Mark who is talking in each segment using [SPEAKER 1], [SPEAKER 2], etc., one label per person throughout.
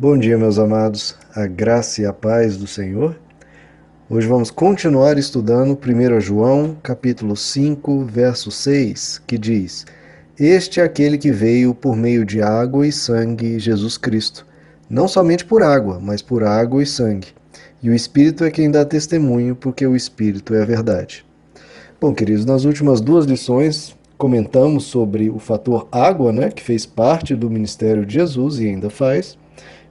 [SPEAKER 1] Bom dia, meus amados, a graça e a paz do Senhor. Hoje vamos continuar estudando 1 João, capítulo 5, verso 6, que diz: Este é aquele que veio por meio de água e sangue, Jesus Cristo. Não somente por água, mas por água e sangue. E o Espírito é quem dá testemunho, porque o Espírito é a verdade. Bom, queridos, nas últimas duas lições comentamos sobre o fator água, né, que fez parte do ministério de Jesus e ainda faz.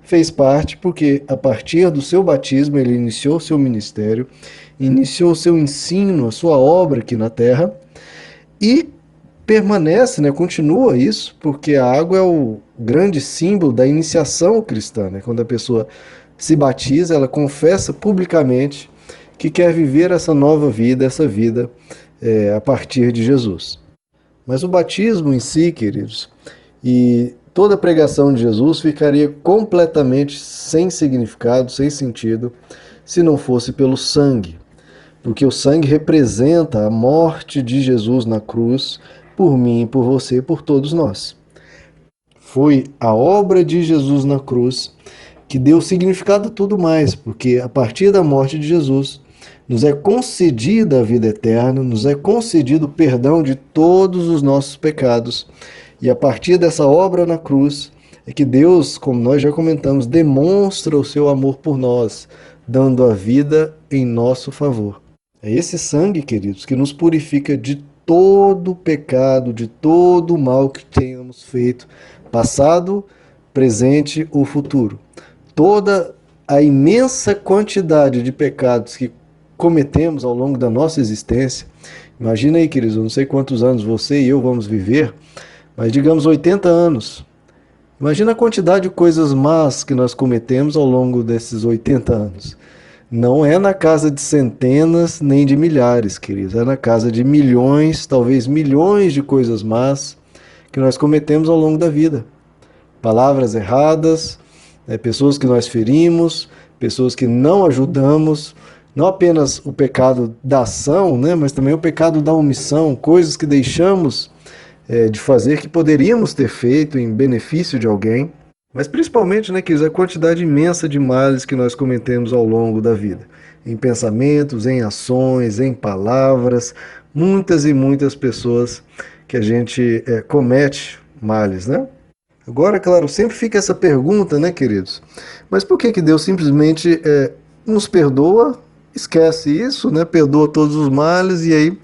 [SPEAKER 1] Fez parte porque, a partir do seu batismo, ele iniciou seu ministério, iniciou seu ensino, a sua obra aqui na terra e permanece, né, continua isso, porque a água é o grande símbolo da iniciação cristã. Né? Quando a pessoa se batiza, ela confessa publicamente que quer viver essa nova vida, essa vida a partir de Jesus. Mas o batismo em si, queridos, e toda a pregação de Jesus ficaria completamente sem significado, sem sentido, se não fosse pelo sangue. Porque o sangue representa a morte de Jesus na cruz, por mim, por você, por todos nós. Foi a obra de Jesus na cruz que deu significado a tudo mais, porque a partir da morte de Jesus, nos é concedida a vida eterna, nos é concedido o perdão de todos os nossos pecados. E a partir dessa obra na cruz, é que Deus, como nós já comentamos, demonstra o seu amor por nós, dando a vida em nosso favor. É esse sangue, queridos, que nos purifica de todo pecado, de todo o mal que tenhamos feito, passado, presente ou futuro. Toda a imensa quantidade de pecados que cometemos ao longo da nossa existência. Imagina aí, queridos, eu não sei quantos anos você e eu vamos viver, mas digamos 80 anos. Imagina a quantidade de coisas más que nós cometemos ao longo desses 80 anos. Não é na casa de centenas nem de milhares, queridos, é na casa de milhões, talvez milhões de coisas más que nós cometemos ao longo da vida. Palavras erradas, pessoas que nós ferimos, pessoas que não ajudamos, não apenas o pecado da ação, né, mas também o pecado da omissão, coisas que deixamos de fazer que poderíamos ter feito em benefício de alguém. Mas principalmente, né, queridos, a quantidade imensa de males que nós cometemos ao longo da vida. Em pensamentos, em ações, em palavras, muitas e muitas pessoas que a gente comete males, né? Agora, claro, sempre fica essa pergunta, né, queridos? Mas por que Deus simplesmente nos perdoa, esquece isso, né? Perdoa todos os males e aí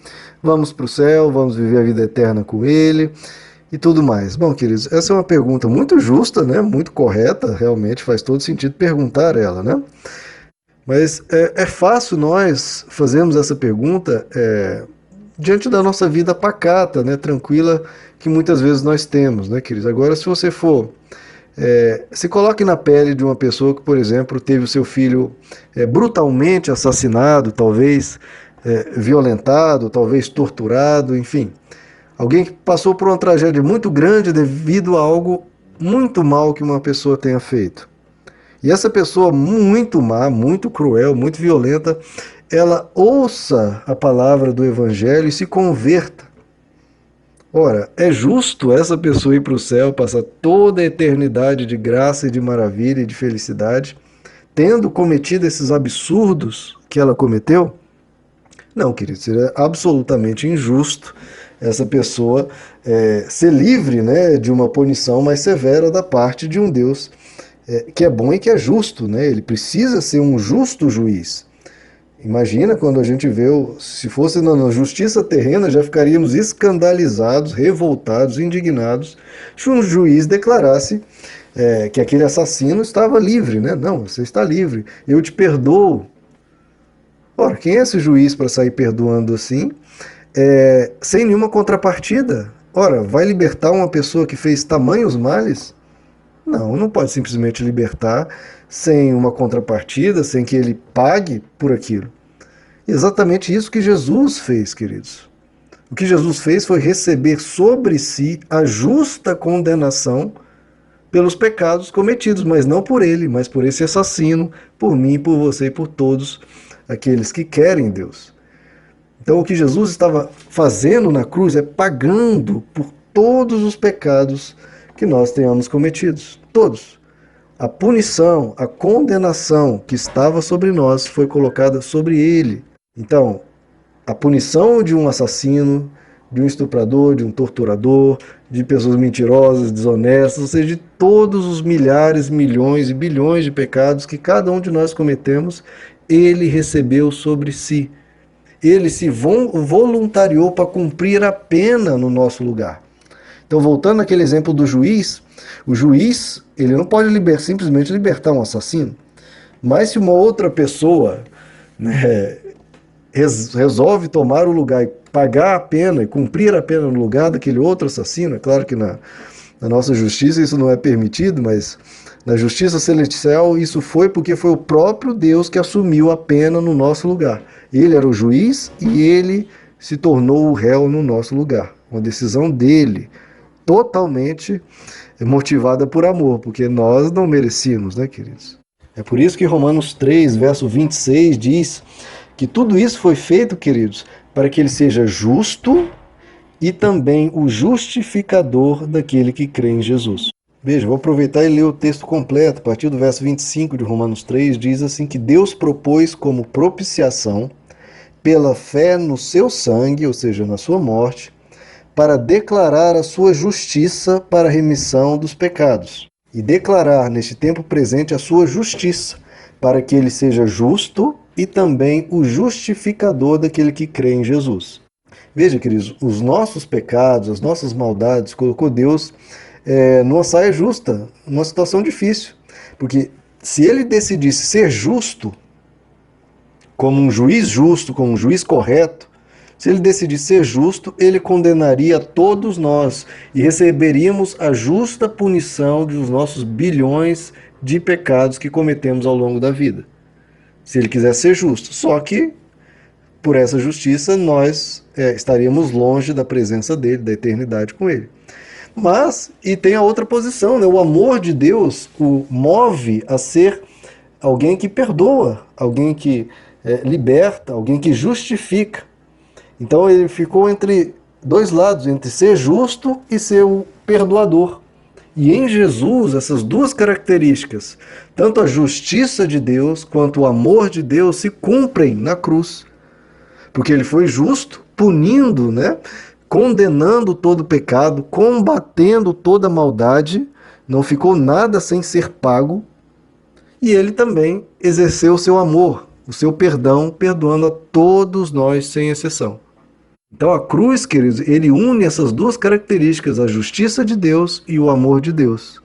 [SPEAKER 1] vamos para o céu, vamos viver a vida eterna com Ele e tudo mais. Bom, queridos, essa é uma pergunta muito justa, né? Muito correta, realmente faz todo sentido perguntar ela, né? Mas é fácil nós fazermos essa pergunta diante da nossa vida pacata, né? Tranquila, que muitas vezes nós temos, né, queridos? Agora, se você for se coloque na pele de uma pessoa que, por exemplo, teve o seu filho brutalmente assassinado, talvez violentado, talvez torturado, enfim. Alguém que passou por uma tragédia muito grande devido a algo muito mal que uma pessoa tenha feito. E essa pessoa muito má, muito cruel, muito violenta, ela ouça a palavra do Evangelho e se converta. Ora, é justo essa pessoa ir para o céu, passar toda a eternidade de graça e de maravilha e de felicidade, tendo cometido esses absurdos que ela cometeu? Não, querido, seria absolutamente injusto essa pessoa ser livre, né, de uma punição mais severa da parte de um Deus que é bom e que é justo, né? Ele precisa ser um justo juiz. Imagina quando a gente vê, se fosse na justiça terrena, já ficaríamos escandalizados, revoltados, indignados, se um juiz declarasse que aquele assassino estava livre, né? Não, você está livre, eu te perdoo. Ora, quem é esse juiz para sair perdoando assim, sem nenhuma contrapartida? Ora, vai libertar uma pessoa que fez tamanhos males? Não, não pode simplesmente libertar sem uma contrapartida, sem que ele pague por aquilo. Exatamente isso que Jesus fez, queridos. O que Jesus fez foi receber sobre si a justa condenação pelos pecados cometidos, mas não por ele, mas por esse assassino, por mim, por você e por todos aqueles que querem Deus. Então, o que Jesus estava fazendo na cruz é pagando por todos os pecados que nós tenhamos cometidos. Todos. A punição, a condenação que estava sobre nós foi colocada sobre ele. Então, a punição de um assassino, de um estuprador, de um torturador, de pessoas mentirosas, desonestas, ou seja, de todos os milhares, milhões e bilhões de pecados que cada um de nós cometemos, ele recebeu sobre si. Ele se voluntariou para cumprir a pena no nosso lugar. Então, voltando àquele exemplo do juiz, o juiz ele não pode simplesmente libertar um assassino, mas se uma outra pessoa, né, resolve tomar o lugar e pagar a pena e cumprir a pena no lugar daquele outro assassino, é claro que na nossa justiça isso não é permitido, mas na justiça celestial isso foi porque foi o próprio Deus que assumiu a pena no nosso lugar. Ele era o juiz e ele se tornou o réu no nosso lugar. Uma decisão dele, totalmente motivada por amor, porque nós não merecíamos, né, queridos? É por isso que Romanos 3, verso 26 diz que tudo isso foi feito, queridos, para que ele seja justo e também o justificador daquele que crê em Jesus. Veja, vou aproveitar e ler o texto completo. A partir do verso 25 de Romanos 3, diz assim que Deus propôs como propiciação, pela fé no seu sangue, ou seja, na sua morte, para declarar a sua justiça para a remissão dos pecados. E declarar neste tempo presente a sua justiça, para que ele seja justo e também o justificador daquele que crê em Jesus. Veja, queridos, os nossos pecados, as nossas maldades, colocou Deus numa saia justa, numa situação difícil. Porque se ele decidisse ser justo, como um juiz correto, se ele decidisse ser justo, ele condenaria todos nós e receberíamos a justa punição dos nossos bilhões de pecados que cometemos ao longo da vida. Se ele quiser ser justo. Só que, por essa justiça, nós estaríamos longe da presença dele, da eternidade com ele. Mas, e tem a outra posição, né? O amor de Deus o move a ser alguém que perdoa, alguém que liberta, alguém que justifica. Então ele ficou entre dois lados, entre ser justo e ser o perdoador. E em Jesus, essas duas características, tanto a justiça de Deus quanto o amor de Deus, se cumprem na cruz. Porque ele foi justo, punindo, né? Condenando todo o pecado, combatendo toda a maldade, não ficou nada sem ser pago. E ele também exerceu o seu amor, o seu perdão, perdoando a todos nós sem exceção. Então a cruz, queridos, ele une essas duas características, a justiça de Deus e o amor de Deus.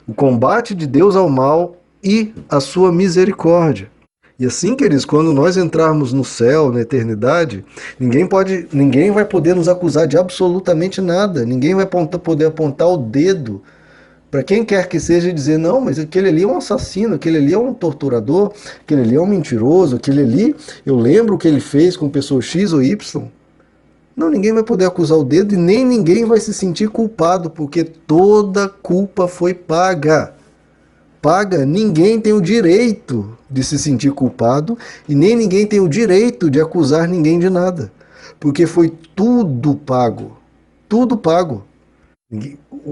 [SPEAKER 1] O combate de Deus ao mal e a sua misericórdia. E assim, queridos, quando nós entrarmos no céu, na eternidade, ninguém vai poder nos acusar de absolutamente nada. Ninguém vai poder apontar o dedo para quem quer que seja e dizer, não, mas aquele ali é um assassino, aquele ali é um torturador, aquele ali é um mentiroso, aquele ali, eu lembro o que ele fez com pessoa X ou Y. Não, ninguém vai poder acusar o dedo e nem ninguém vai se sentir culpado, porque toda culpa foi paga. Paga, ninguém tem o direito de se sentir culpado e nem ninguém tem o direito de acusar ninguém de nada, porque foi tudo pago. Tudo pago.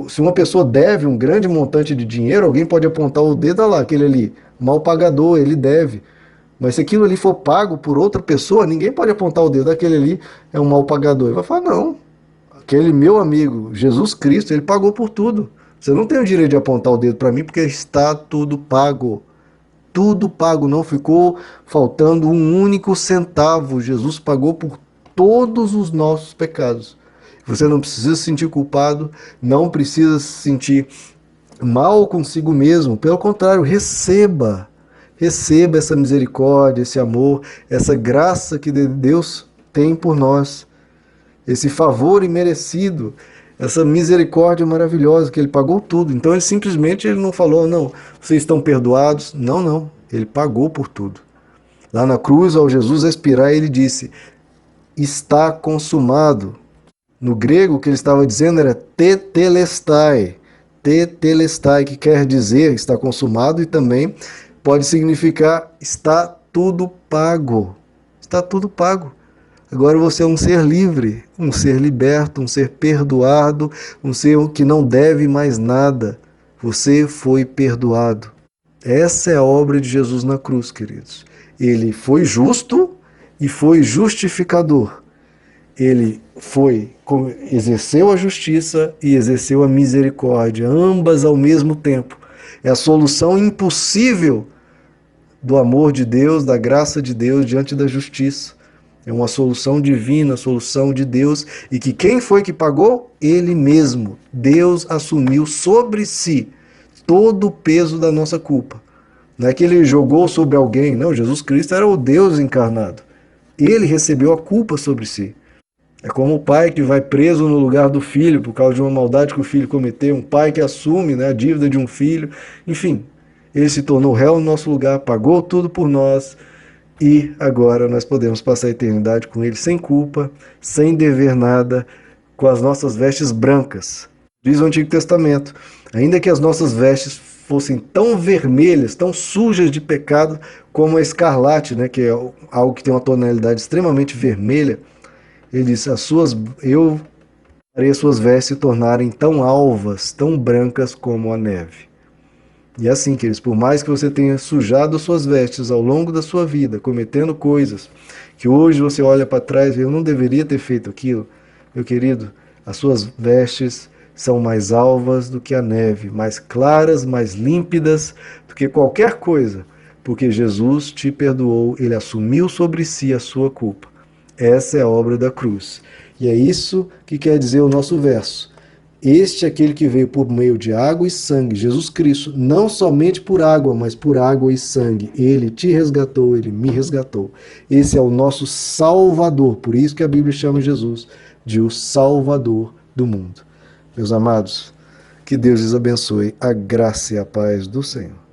[SPEAKER 1] Se uma pessoa deve um grande montante de dinheiro, alguém pode apontar o dedo, olha lá, aquele ali, mal pagador, ele deve. Mas se aquilo ali for pago por outra pessoa, ninguém pode apontar o dedo, aquele ali é um mal pagador. Ele vai falar, não, aquele meu amigo, Jesus Cristo, ele pagou por tudo. Você não tem o direito de apontar o dedo para mim, porque está tudo pago. Tudo pago, não ficou faltando um único centavo. Jesus pagou por todos os nossos pecados. Você não precisa se sentir culpado, não precisa se sentir mal consigo mesmo. Pelo contrário, receba essa misericórdia, esse amor, essa graça que Deus tem por nós, esse favor imerecido, essa misericórdia maravilhosa que ele pagou tudo. Então ele não falou, não, vocês estão perdoados. Não, não, ele pagou por tudo. Lá na cruz, ao Jesus expirar, ele disse, está consumado. No grego, o que ele estava dizendo era tetelestai, que quer dizer está consumado e também pode significar está tudo pago. Está tudo pago. Agora você é um ser livre, um ser liberto, um ser perdoado, um ser que não deve mais nada. Você foi perdoado. Essa é a obra de Jesus na cruz, queridos. Ele foi justo e foi justificador. Ele exerceu a justiça e exerceu a misericórdia, ambas ao mesmo tempo. É a solução impossível do amor de Deus, da graça de Deus diante da justiça. É uma solução divina, solução de Deus, e que quem foi que pagou? Ele mesmo. Deus assumiu sobre si todo o peso da nossa culpa. Não é que ele jogou sobre alguém, não. Jesus Cristo era o Deus encarnado. Ele recebeu a culpa sobre si. É como o pai que vai preso no lugar do filho por causa de uma maldade que o filho cometeu, um pai que assume, né, a dívida de um filho. Enfim, ele se tornou réu no nosso lugar, pagou tudo por nós e agora nós podemos passar a eternidade com ele sem culpa, sem dever nada, com as nossas vestes brancas. Diz o Antigo Testamento, ainda que as nossas vestes fossem tão vermelhas, tão sujas de pecado como a escarlate, né, que é algo que tem uma tonalidade extremamente vermelha, ele diz, eu farei as suas vestes se tornarem tão alvas, tão brancas como a neve. E é assim, queridos, por mais que você tenha sujado suas vestes ao longo da sua vida, cometendo coisas que hoje você olha para trás e eu não deveria ter feito aquilo, meu querido, as suas vestes são mais alvas do que a neve, mais claras, mais límpidas do que qualquer coisa, porque Jesus te perdoou, ele assumiu sobre si a sua culpa. Essa é a obra da cruz. E é isso que quer dizer o nosso verso. Este é aquele que veio por meio de água e sangue, Jesus Cristo, não somente por água, mas por água e sangue. Ele te resgatou, ele me resgatou. Esse é o nosso Salvador, por isso que a Bíblia chama Jesus de o Salvador do mundo. Meus amados, que Deus lhes abençoe, a graça e a paz do Senhor.